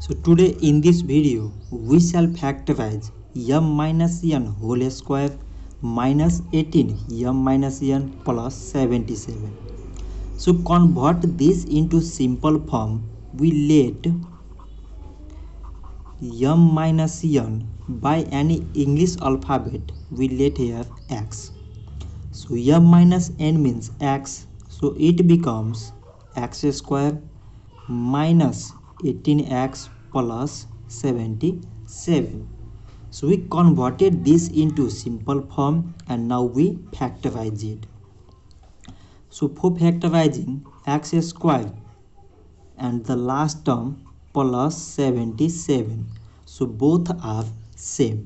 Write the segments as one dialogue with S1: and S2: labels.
S1: So today in this video we shall factorize m minus n whole square minus 18 m minus n plus 77. So convert this into simple form. We let m minus n by any English alphabet. We let here x. So m minus n means x. So it becomes x square minus 18x plus 77. So we converted this into simple form and now we factorize it. So for factorizing x square and the last term plus 77. So both are same.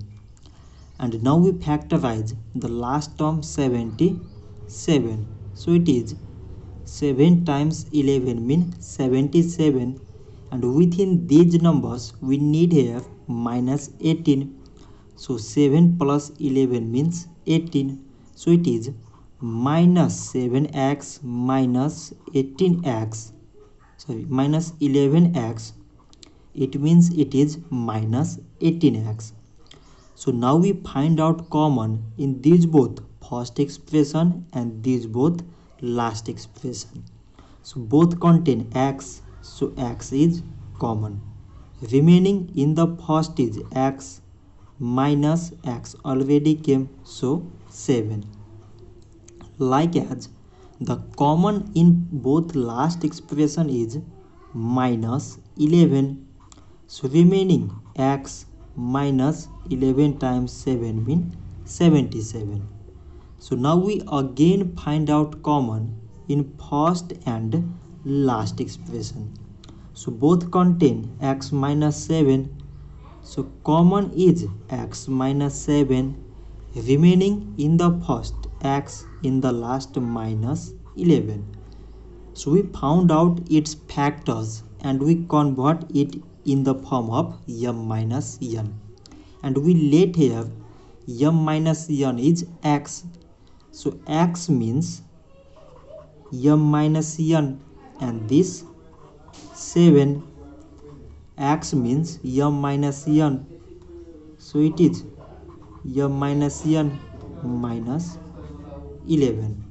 S1: And now we factorize the last term 77. So it is 7 times 11 means 77, and within these numbers we need here minus 18. So 7 plus 11 means 18. So it is minus 7x minus 18x, sorry, minus 11x. It means it is minus 18x. So now we find out common in these both first expression and these both last expression. So both contain x, so x is common. Remaining in the first is x minus x already came, so 7. Like as the common in both last expression is minus 11. So remaining x minus 11 times 7 means 77. So now we again find out common in first and last expression. So both contain x minus 7. So common is x minus 7. Remaining in the first x, in the last minus 11. So we found out its factors and we convert it in the form of m minus n. And we let here m minus n is x. So x means m minus n, and this 7, x means m minus n. So it is m minus n minus 11.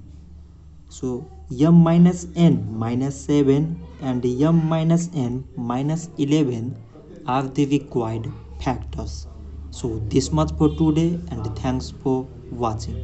S1: So m minus n minus 7 and m minus n minus 11 are the required factors. So this much for today, and thanks for watching.